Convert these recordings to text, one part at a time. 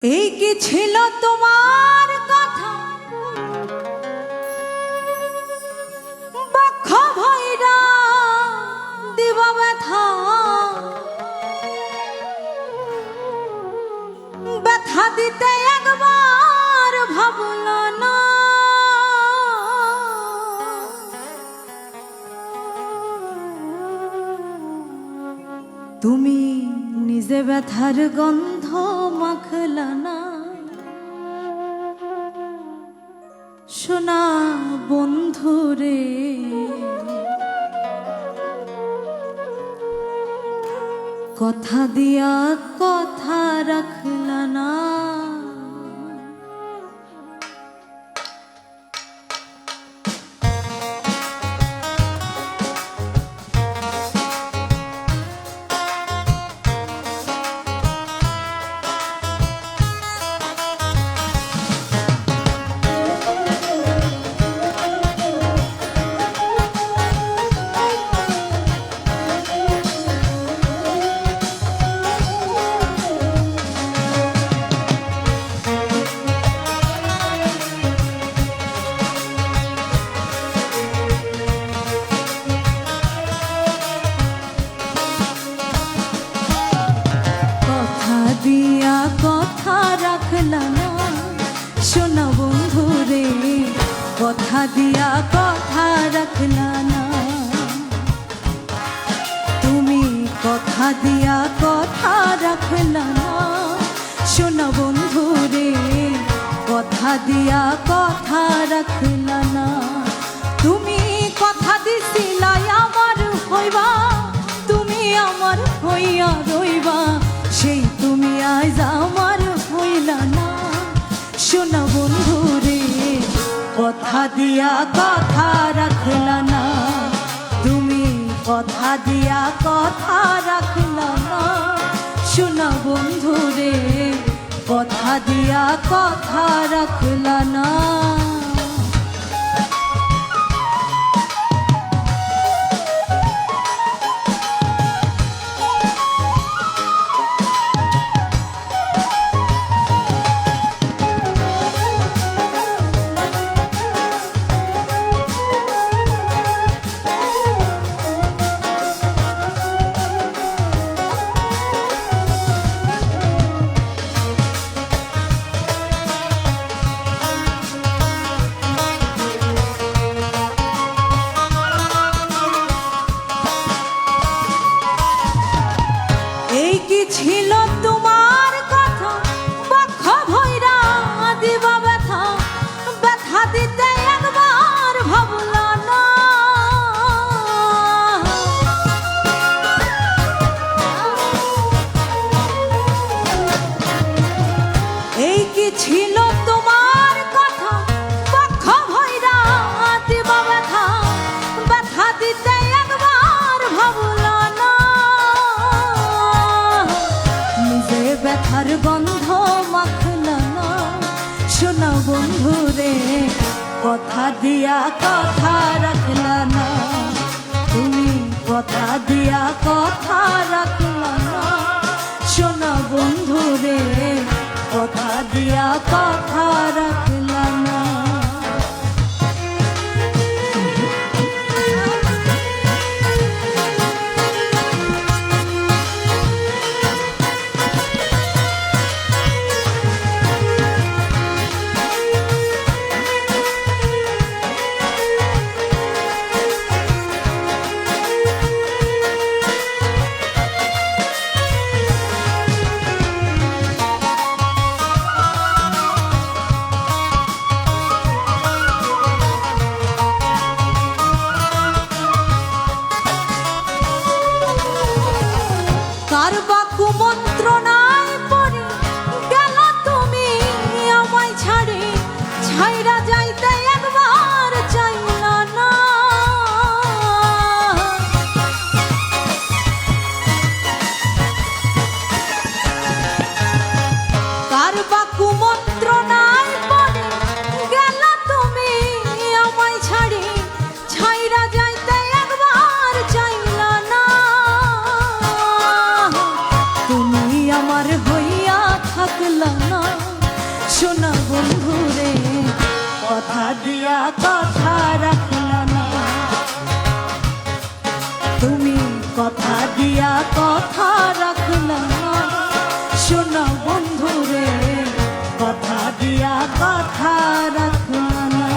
এই কি ছিল তোমার কথা বক্ষ ভৈরা দিবা ব্যথা ব্যথা দিতে একবার ভাবল না তুমি নিজে ব্যথার গন্ধ মাখলা না সোনা বন্ধুরে কথা দিয়া কথা রাখলা না দিয়া কথা রাখলা না সোনা বন্ধুরে কথা দিয়া কথা রাখলা না তুমি কথা দিয়া কথা রাখলা না সোনা বন্ধুরে কথা দিয়া কথা রাখলা না তুমি কথা দিছিলা আমার হইবা তুমি আমার হইয়া রইবা সেই তুমি আজ আমার হইলা না সোনা বন্ধুরে কথা দিয়া কথা রাখলা না তুমি কথা দিয়া কথা রাখলা না সোনা বন্ধুরে কথা দিয়া কথা রাখলা না ছিল তোমার কথা বক্ষ ভৈরা দিবা ব্যথা ব্যথা দিতে একবার ভাবল না এই কি ছিল তোমার কথা বক্ষ ভৈরা দিবা ব্যথা ব্যথা দিতে একবার ভাবল না ব্যথার গন্ধ মাখলা না সোনা বন্ধুরে কথা দিয়া কথা রাখলা না তুমি কথা দিয়া কথা রাখলা না সোনা বন্ধুরে কথা দিয়া কথা রাখলা না শোনা বন্ধু রে কথা দিয়া কথা রাখলা না তুমি কথা দিয়া কথা রাখলা না শোনা বন্ধু রে কথা দিয়া কথা রাখলা না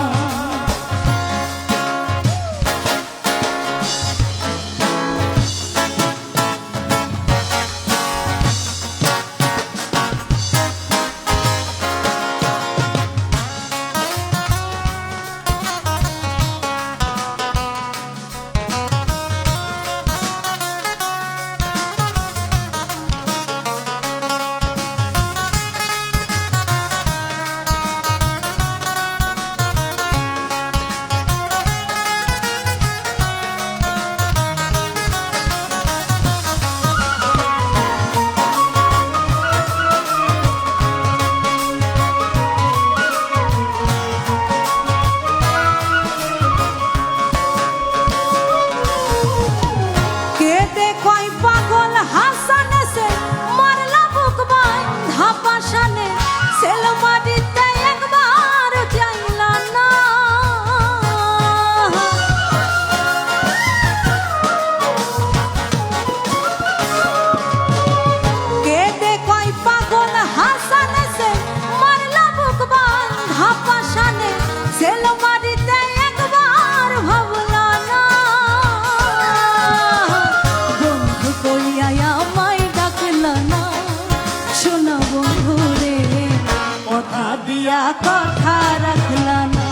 কথা রাখলা না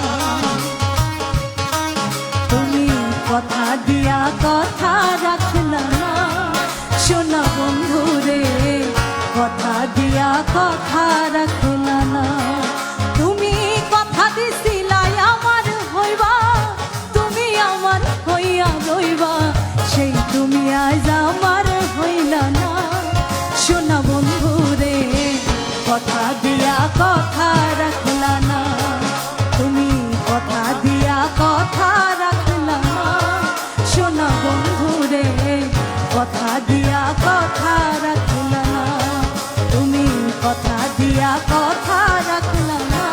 তুমি কথা দিয়া কথা রাখলা না শোনা বন্ধু রে কথা দিয়া কথা রাখলা না তুমি কথা দিছিলা আমার হইবা তুমি আমার হইয়া রইবা সেই তুমি আজ আমার হইলা না শোনা বন্ধু রে কথা দিয়া কথা রাখলা না তুমি কথা দিয়া কথা রাখলা না শোনা বন্ধু রে কথা দিয়া কথা রাখলা না তুমি কথা দিয়া কথা রাখলা না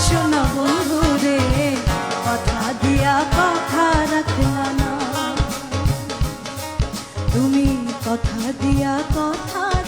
শোনা বন্ধু রে কথা দিয়া কথা রাখলা না তুমি কথা দিয়া কথা